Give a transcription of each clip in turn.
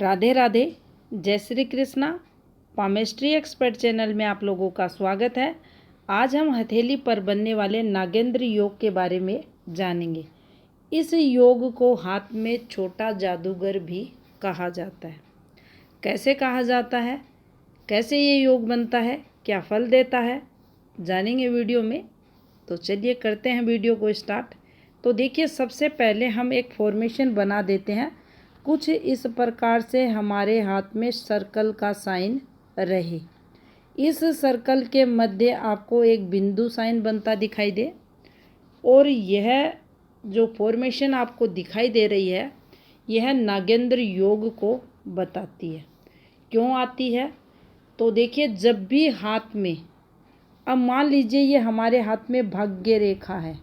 राधे राधे, जय Shri Krishna. Palmistry expert channel में आप लोगों का स्वागत है। आज हम हथेली पर बनने वाले नागेंद्र योग के बारे में जानेंगे। इस योग को हाथ में छोटा जादूगर भी कहा जाता है। कैसे कहा जाता है, कैसे ये योग बनता है, क्या फल देता है, जानेंगे वीडियो में। तो चलिए करते हैं वीडियो को स्टार्ट। तो देखिए, सबसे पहले हम एक फॉर्मेशन बना देते हैं। कुछ इस प्रकार से हमारे हाथ में सर्कल का साइन रहे। इस सर्कल के मध्य आपको एक बिंदु साइन बनता दिखाई दे, और यह जो फॉर्मेशन आपको दिखाई दे रही है, यह नागेंद्र योग को बताती है। क्यों आती है? तो देखिए, जब भी हाथ में, अब मान लीजिए ये हमारे हाथ में भाग्य रेखा है।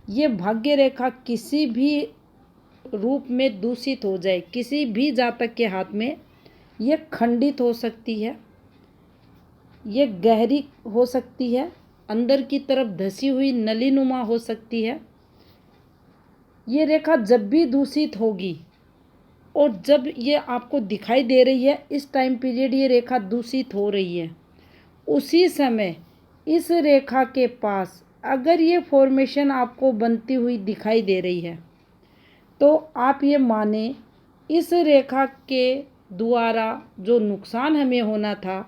ये भाग्य रेखा किसी भी रूप में दूषित हो जाए, किसी भी जातक के हाथ में, ये खंडित हो सकती है, ये गहरी हो सकती है, अंदर की तरफ धसी हुई नलीनुमा हो सकती है। ये रेखा जब भी दूषित होगी, और जब ये आपको दिखाई दे रही है, इस टाइम पीरियड ये रेखा दूषित हो रही है, उसी समय इस रेखा के पास अगर ये फॉर्मेशन आपको बनती हुई दिखाई दे रही है, तो आप ये माने इस रेखा के द्वारा जो नुकसान हमें होना था।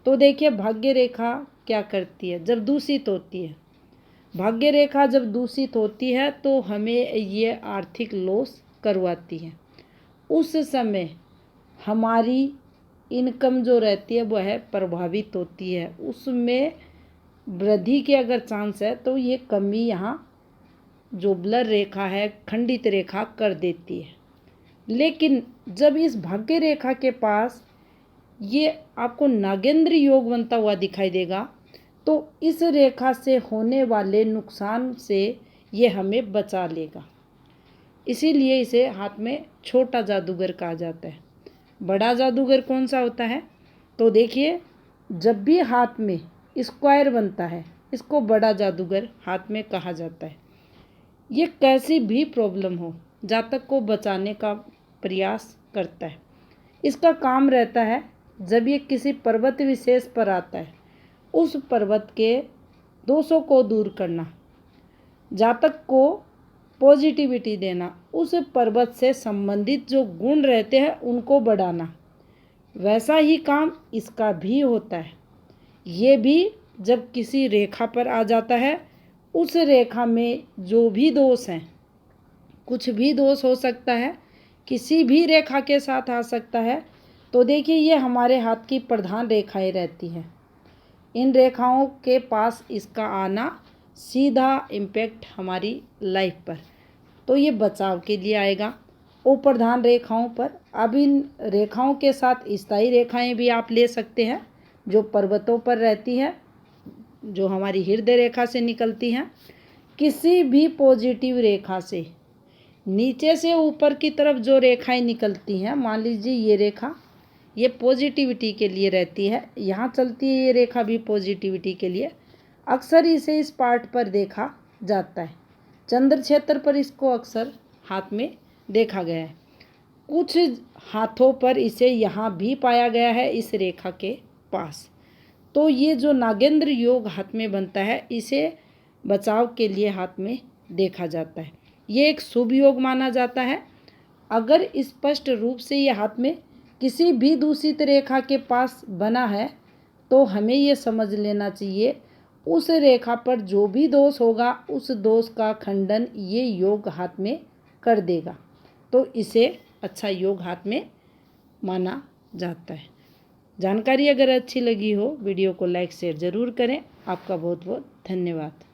तो देखिए, भाग्य रेखा क्या करती है जब दूषित होती है। भाग्य रेखा जब दूषित होती है तो हमें ये आर्थिक लॉस करवाती है। उस समय हमारी इनकम जो रहती है वह प्रभावित होती है, उसमें वृद्धि के अगर चांस है तो ये कमी यहाँ जो ब्लर रेखा है, खंडित रेखा कर देती है। लेकिन जब इस भाग्य रेखा के पास ये आपको नागेंद्र योग बनता हुआ दिखाई देगा, तो इस रेखा से होने वाले नुकसान से ये हमें बचा लेगा। इसीलिए इसे हाथ में छोटा जादूगर कहा जाता है। बड़ा जादूगर कौन सा होता है? तो देखिए, जब भी हाथ में स्क्वायर बनता है, इसको बड़ा जादूगर हाथ में कहा जाता है। ये कैसी भी प्रॉब्लम हो, जातक को बचाने का प्रयास करता है। इसका काम रहता है, जब ये किसी पर्वत विशेष पर आता है, उस पर्वत के दोषों को दूर करना, जातक को पॉजिटिविटी देना, उस पर्वत से संबंधित जो गुण रहते हैं उनको बढ़ाना। वैसा ही काम इसका भी होता है। ये भी जब किसी रेखा पर आ जाता है, उस रेखा में जो भी दोष हैं, कुछ भी दोष हो सकता है, किसी भी रेखा के साथ आ सकता है। तो देखिए, ये हमारे हाथ की प्रधान रेखाएं रहती हैं। इन रेखाओं के पास इसका आना सीधा इम्पैक्ट हमारी लाइफ पर, तो ये बचाव के लिए आएगा वो प्रधान रेखाओं पर। अब इन रेखाओं के साथ स्थायी रेखाएं भी आप ले सकते हैं, जो पर्वतों पर रहती है, जो हमारी हृदय रेखा से निकलती हैं। किसी भी पॉजिटिव रेखा से नीचे से ऊपर की तरफ जो रेखाएं निकलती हैं, मान लीजिए ये रेखा, ये पॉजिटिविटी के लिए रहती है, यहाँ चलती है ये रेखा भी पॉजिटिविटी के लिए। अक्सर इसे इस पार्ट पर देखा जाता है, चंद्र क्षेत्र पर इसको अक्सर हाथ में देखा गया है। कुछ हाथों पर इसे यहाँ भी पाया गया है, इस रेखा के पास। तो ये जो नागेंद्र योग हाथ में बनता है, इसे बचाव के लिए हाथ में देखा जाता है। ये एक शुभ योग माना जाता है। अगर स्पष्ट रूप से ये हाथ में किसी भी दूषित रेखा के पास बना है, तो हमें ये समझ लेना चाहिए उस रेखा पर जो भी दोष होगा, उस दोष का खंडन ये योग हाथ में कर देगा। तो इसे अच्छा योग हाथ में माना जाता है। जानकारी अगर अच्छी लगी हो, वीडियो को लाइक शेयर ज़रूर करें। आपका बहुत बहुत धन्यवाद।